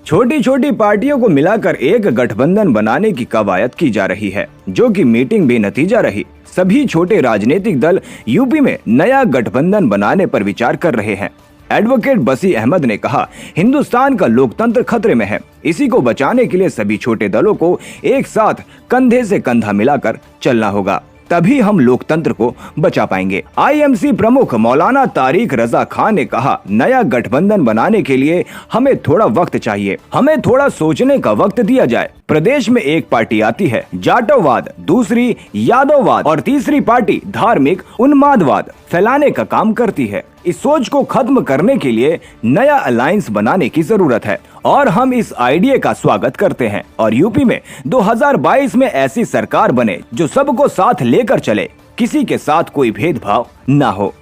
छोटी छोटी पार्टियों को मिलाकर एक गठबंधन बनाने की कवायद की जा रही है, जो कि मीटिंग बेनतीजा रही। सभी छोटे राजनीतिक दल यूपी में नया गठबंधन बनाने पर विचार कर रहे हैं। एडवोकेट बसी अहमद ने कहा, हिंदुस्तान का लोकतंत्र खतरे में है। इसी को बचाने के लिए सभी छोटे दलों को एक साथ कंधे से कंधा मिलाकर चलना होगा, तभी हम लोकतंत्र को बचा पाएंगे। आईएमसी प्रमुख मौलाना तारिक रजा खान ने कहा, नया गठबंधन बनाने के लिए हमें थोड़ा वक्त चाहिए, हमें थोड़ा सोचने का वक्त दिया जाए। प्रदेश में एक पार्टी आती है जाटववाद, दूसरी यादववाद और तीसरी पार्टी धार्मिक उन्मादवाद फैलाने का काम करती है। इस सोच को खत्म करने के लिए नया अलायंस बनाने की जरूरत है और हम इस आइडिया का स्वागत करते हैं और यूपी में 2022 में ऐसी सरकार बने जो सबको साथ लेकर चले, किसी के साथ कोई भेदभाव ना हो।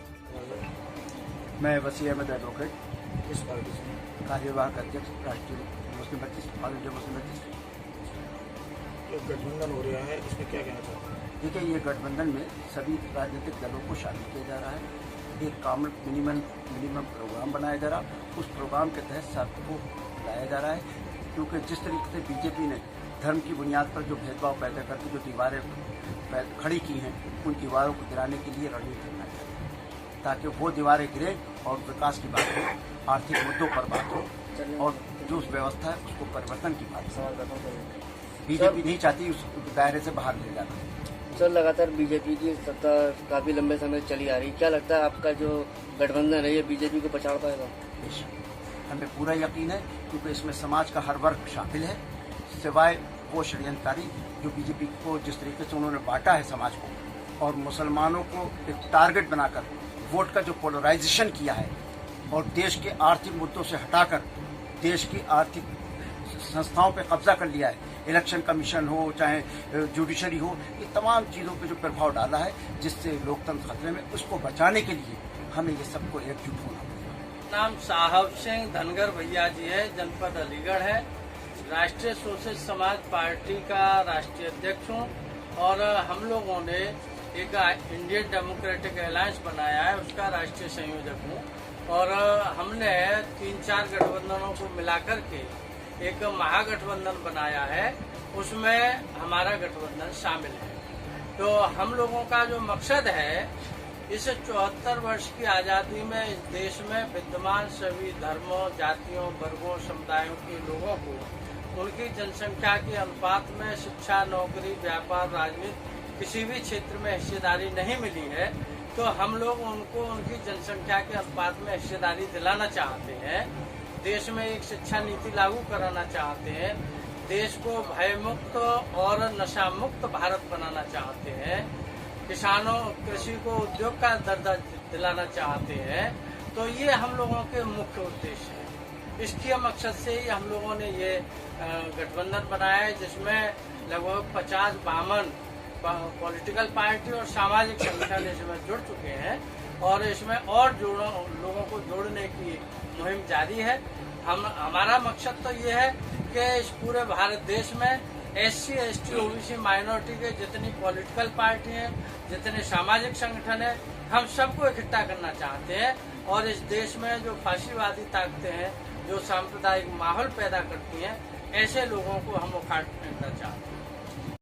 मैं बसी अहमद एडवोकेट इस पार्टी से कार्यवाहक अध्यक्ष राष्ट्रीय मुस्लिम ऑल इंडिया मुस्लिम गठबंधन हो रहा है, इसमें क्या कहना चाहते हैं? देखिए, ये गठबंधन में सभी राजनीतिक दलों को शामिल किया जा रहा है। एक कॉमन मिनिमम प्रोग्राम बनाया जा रहा है, उस प्रोग्राम के तहत सबको लाया जा रहा है। क्योंकि जिस तरीके से बीजेपी ने धर्म की बुनियाद पर जो भेदभाव पैदा करके जो दीवारें खड़ी की हैं, उन दीवारों को गिराने के लिए रणनीति बनाई जाए, ताकि वो दीवारें गिरे और विकास की बात हो, आर्थिक मुद्दों पर बात हो और जो व्यवस्था है उसको परिवर्तन की बात हो। बीजेपी नहीं चाहती उस दायरे से बाहर ले जाना। सर, लगातार बीजेपी की सत्ता काफी लंबे समय चली आ रही, क्या लगता है आपका जो गठबंधन है ये बीजेपी को पछाड़ पाएगा? हमें पूरा यकीन है, क्योंकि इसमें समाज का हर वर्ग शामिल है, सिवाय वो षड्यंत्रकारी जो बीजेपी को जिस तरीके से उन्होंने बांटा है समाज को और मुसलमानों को एक टारगेट बनाकर वोट का जो पोलराइजेशन किया है और देश के आर्थिक मुद्दों से हटाकर देश की आर्थिक संस्थाओं पे कब्जा कर लिया है। इलेक्शन कमीशन हो चाहे जुडिशरी हो, ये तमाम चीज़ों पे जो प्रभाव डाला है जिससे लोकतंत्र खतरे में, उसको बचाने के लिए हमें ये सबको एकजुट होना पड़ेगा। नाम साहब सिंह धनगर भैया जी है, जनपद अलीगढ़ है। राष्ट्रीय सोशलिस्ट समाज पार्टी का राष्ट्रीय अध्यक्ष हूँ और हम लोगों ने एक इंडियन डेमोक्रेटिक अलायंस बनाया है, उसका राष्ट्रीय संयोजक हूँ और हमने 3-4 गठबंधनों को मिलाकर के एक महागठबंधन बनाया है, उसमें हमारा गठबंधन शामिल है। तो हम लोगों का जो मकसद है, इस 74 वर्ष की आज़ादी में इस देश में विद्यमान सभी धर्मों, जातियों, वर्गों, समुदायों के लोगों को उनकी जनसंख्या के अनुपात में शिक्षा, नौकरी, व्यापार, राजनीति किसी भी क्षेत्र में हिस्सेदारी नहीं मिली है। तो हम लोग उनको उनकी जनसंख्या के अनुपात में हिस्सेदारी दिलाना चाहते हैं। देश में एक शिक्षा नीति लागू कराना चाहते हैं, देश को भयमुक्त और नशा मुक्त भारत बनाना चाहते हैं, किसानों कृषि को उद्योग का दर्जा दिलाना चाहते हैं। तो ये हम लोगों के मुख्य उद्देश्य है। इसके मकसद से ही हम लोगों ने ये गठबंधन बनाया है, जिसमें लगभग 50-52 पॉलिटिकल पार्टी और सामाजिक संगठन इसमें जुड़ चुके हैं और इसमें और लोगों को जोड़ने की मुहिम जारी है। हमारा मकसद तो ये है कि इस पूरे भारत देश में SC, ST, OBC माइनॉरिटी के जितनी पॉलिटिकल पार्टी हैं, जितने सामाजिक संगठन हैं, हम सबको इकट्ठा करना चाहते हैं और इस देश में जो फांसीवादी ताकतें हैं, जो सांप्रदायिक माहौल पैदा करती हैं, ऐसे लोगों को हम उखाड़ फेंकना चाहते हैं।